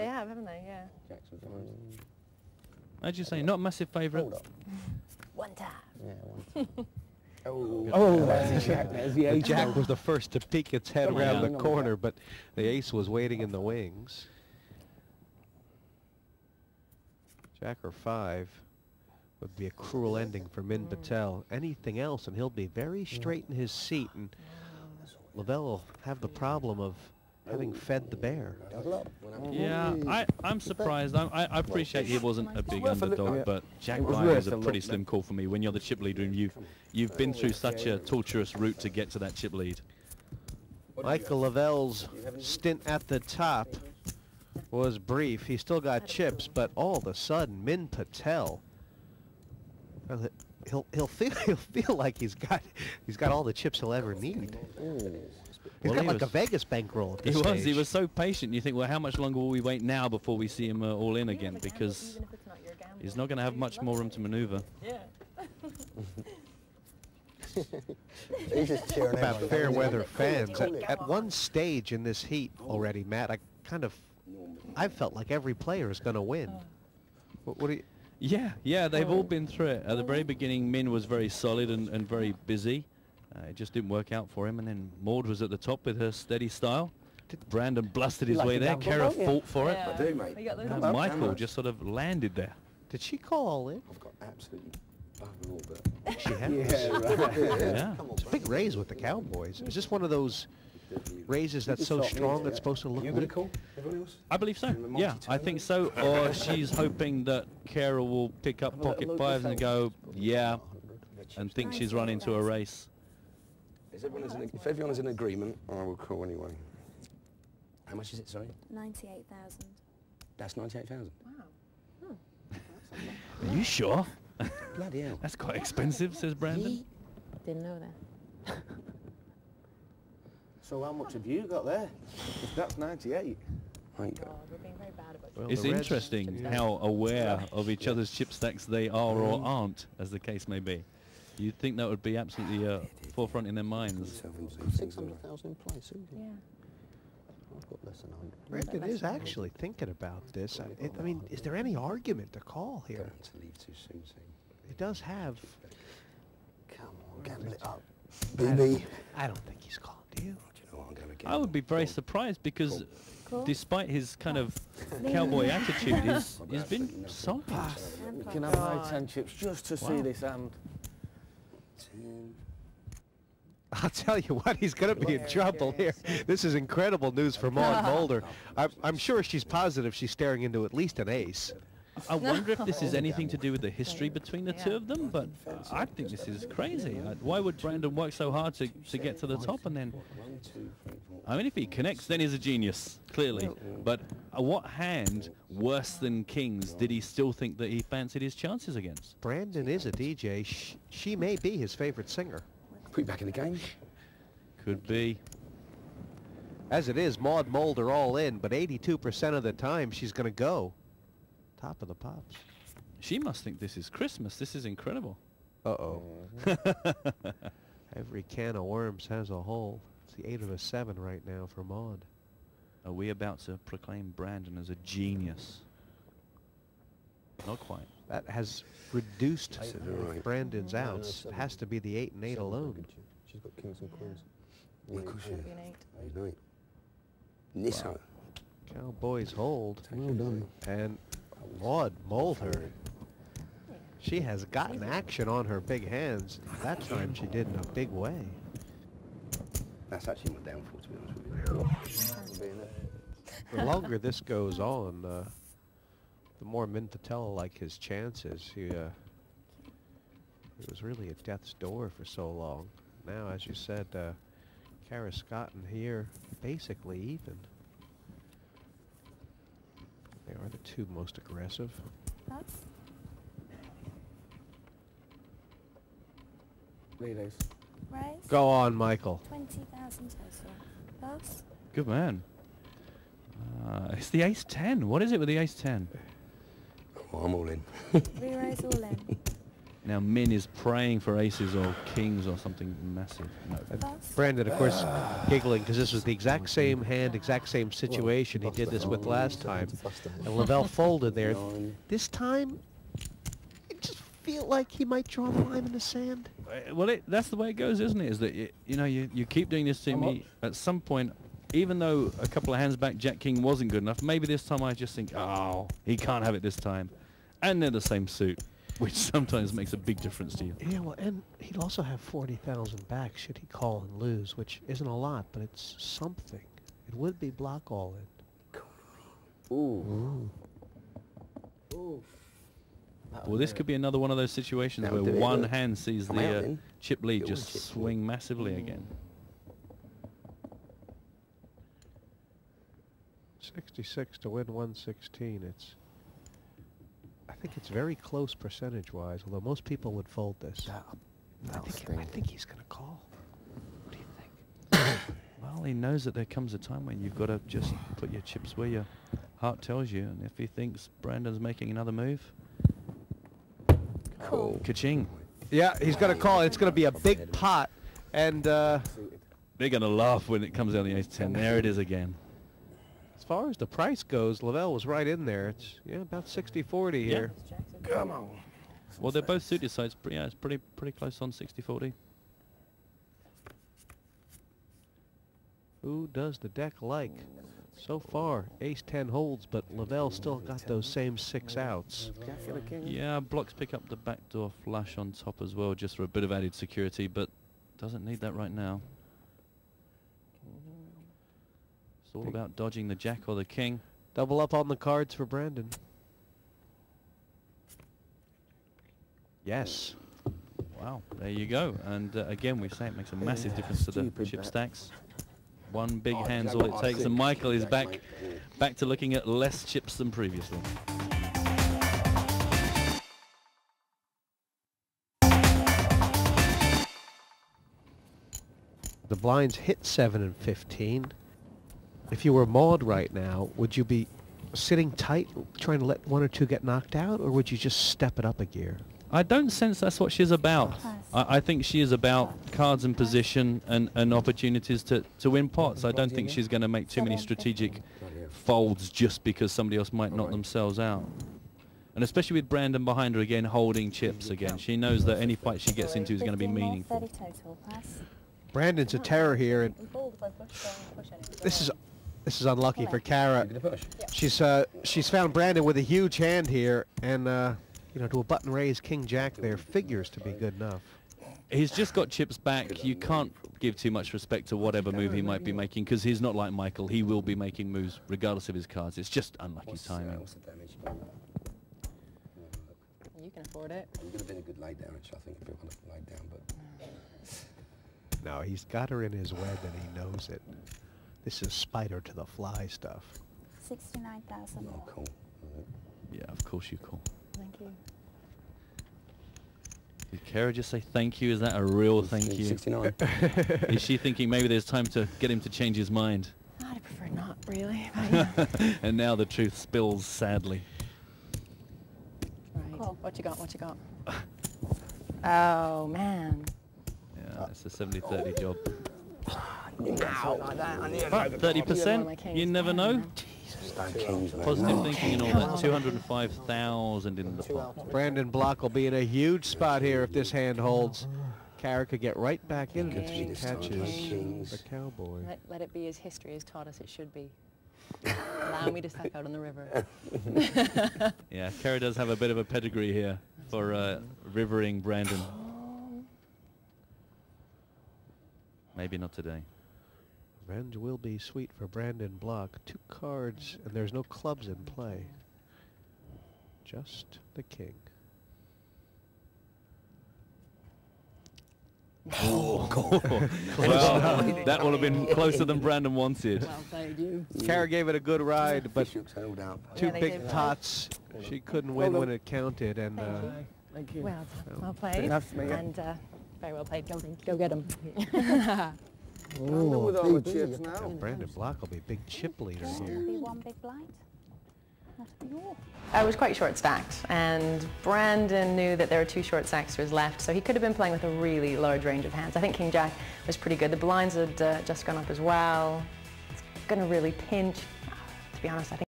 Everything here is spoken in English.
They have, haven't they? Yeah. Jackson 5. As you say, not a massive favourite. Hold up. One time. Yeah, one. Oh, that's a jack. There's the The ace. jack was the first to peek its head Come on, around yeah. the corner, but the ace was waiting in the wings. Jack or 5 would be a cruel ending for Min Patel. Anything else, and he'll be very straight in his seat, and Lavelle will have the problem of having fed the bear. Yeah, I'm surprised. I appreciate he wasn't a big underdog, but Jack It was 5 is worth a a pretty look, slim call for me when you're the chip leader and you've been through such a torturous route to get to that chip lead. Michael Lavelle's stint at the top was brief. He still got chips, but all of a sudden, Min Patel, well, he'll feel like he's got all the chips he'll ever need. He's Well, got he like a was- Vegas bankroll at He this was. He stage. was so patient. You think, well, how much longer will we wait now before we see him all in again? Because he's not going to have much more room to maneuver. Yeah. He's just cheering About everyone. fair weather fans. At one stage in this heat already, Matt, I felt like every player is going to win. What do you? Yeah, they've all been through it. At the very beginning, Min was very solid and very busy. It just didn't work out for him. And then Maud was at the top with her steady style. Brandon blusted his like way a there. gamble, Kara don't you? fought for it. Yeah. I do, mate. We got those And on Michael camera. just sort of landed there. Did she call all in? I've got absolutely bugger all, but She has. Yeah, right. Yeah. It's a big raise with the Cowboys. Is this one of those raises that's so strong it's supposed to look you got a weak? call? Everyone else? I believe so. In the Yeah, I multi-tower? think so. Or she's hoping that Kara will pick up pocket fives and go, yeah, and think she's run into a race. If everyone is in agreement, I will call anyway. How much is it, sorry? 98,000. That's 98,000. Wow. Are you sure? Bloody hell. That's quite expensive, says Brandon. Didn't know that. So how much have you got there? If that's 98. Right. God, we're being very bad about Well, It's the Reds- interesting how aware of each other's chip stacks they are or aren't, as the case may be. You'd think that would be absolutely forefront in their minds. 600,000 in play, Susie. Yeah. I've got less than 100. Brandon is actually thinking about this. I mean, is there any argument to call here? Don't to leave too soon, see. He does have. Come on, gamble it up. BB. I don't think he's called, do you? Do you know what, I'm going to get I would be very surprised because Cool. despite his kind of cowboy attitude, he's been solid. You can have my 10 chips just to see this hand. 10. I'll tell you what, he's going to be in trouble here. This is incredible news for Maud Mulder. I'm sure she's positive she's staring into at least an ace. I wonder if this is anything to do with the history between the two of them, but I think this is crazy. Why would Brandon work so hard to get to the top and then... 1, 2, 3, 4. I mean, if he connects, then he's a genius, clearly. But what hand, worse than kings, did he still think that he fancied his chances against? Brandon is a DJ. She may be his favorite singer. Put you back in the game. Could be. As it is, Maud Mulder all in, but 82% of the time she's going to go. Top of the pops. She must think this is Christmas. This is incredible. Uh-oh. Every can of worms has a hole. It's the 8 of a 7 right now for Maud. Are we about to proclaim Brandon as a genius? Not quite. That has reduced Right. Brandon's outs. It has to be the 8 and 8 alone. She's got kings and queens. Be an 8. Right. Nisso. Cowboys hold. Well done. And Maud Mulder. She has gotten action on her big hands. That time she did in a big way. That's actually my downfall, to be honest with you. The longer this goes on, the more Min Patel like his chances. He was really at death's door for so long. Now, as you said, Kara Scott and here basically even. They are the two most aggressive. That's Lead ace. raise. Go on, Michael. 20,000 total. Pass. Good man. It's the ace-10. What is it with the ace-10? Oh, I'm all in. Re-raise all in. Now Min is praying for aces or kings or something massive. No. Brandon, of course, giggling because this was the exact same hand, exact same situation he did this with last time. And Lavelle folded there. This time, it just feel like he might draw the line in the sand. Well, that's the way it goes, isn't it? Is that you keep doing this to me. At some point, even though a couple of hands back, Jack King wasn't good enough, maybe this time I just think, oh, he can't have it this time. And they're the same suit, which sometimes makes a big difference to you. Yeah, well, and he'd also have 40,000 back should he call and lose, which isn't a lot, but it's something. It would be block all in. Ooh. Ooh. Well, this could be another one of those situations where one hand sees the chip lead just swing massively again. 66 to win 116. I think it's very close percentage-wise, although most people would fold this. I think he's going to call. What do you think? Well, he knows that there comes a time when you've got to just put your chips where your heart tells you, and if he thinks Brandon's making another move, Cool. ka-ching. Yeah, he's going to call. It's going to be a big pot, and they're going to laugh when it comes out the ace-10. There it is again. as far as the price goes, Lavelle was right in there. It's about 60-40 here. Come on. Well, they're both suited, so it's pretty close on 60-40. Who does the deck like? So far, ace-10 holds, but Lavelle still got those same 6 outs. Yeah, blocks pick up the backdoor flush on top as well, just for a bit of added security, but doesn't need that right now. It's all about dodging the jack or the king. Double up on the cards for Brandon. Yes. Wow, there you go. And again, we say it makes a massive difference to the chip stacks. One big hand's all it takes, and Michael is back to looking at less chips than previously. The blinds hit 7 and 15. If you were Maud right now, would you be sitting tight, trying to let 1 or 2 get knocked out, or would you just step it up a gear? I don't sense that's what she's about. I think she is about cards and position and opportunities to win pots. I don't think she's going to make too many strategic folds just because somebody else might knock themselves out. And especially with Brandon behind her again, holding chips again. She knows that any fight she gets into is going to be meaningful. Brandon's a terror here, and this is unlucky for Kara. She's found Brandon with a huge hand here, and you know, to a button raise king jack there figures to be good enough. He's just got chips back. You can't give too much respect to whatever move he might be making, because he's not like Michael. He will be making moves regardless of his cards. It's just unlucky timing. What's the damage? You can afford it. It would have been a good lie down, I think, if it would have lied down, but... No, he's got her in his web and he knows it. This is spider to the fly stuff. 69,000. Oh, cool. Yeah, of course you call. Thank you. Did Kara just say thank you? Is that a real thank you? 69. Is she thinking maybe there's time to get him to change his mind? I'd prefer not, really. And now the truth spills sadly. Right. Cool. What you got? What you got? Oh, man. Yeah, it's a 70-30 job. Like that. 30%? You never know. Positive thinking and all that. 205,000 in the pot. Brandon Block will be in a huge spot here if this hand holds. Kara could get right back in if she catches the cowboy. Let it be as history has taught us it should be. Allow me to step out on the river. Yeah, Kara does have a bit of a pedigree here for rivering Brandon. Maybe not today. Revenge will be sweet for Brandon Block. 2 cards, and there's no clubs in play. Just the king. Oh, well, that would have been closer than Brandon wanted. Well played, you. Kara gave it a good ride, but Yeah, 2 they big did. pots. She couldn't win when it counted, and Thank you. Well played. Enough, mate. And very well played. Go get him. With all the chips now. Brandon Block will be big chip leader Will here. be 1 big blind? I was quite short stacked, and Brandon knew that there were 2 short stacks to his left, so he could have been playing with a really large range of hands. I think King Jack was pretty good. The blinds had just gone up as well. It's going to really pinch. To be honest, I think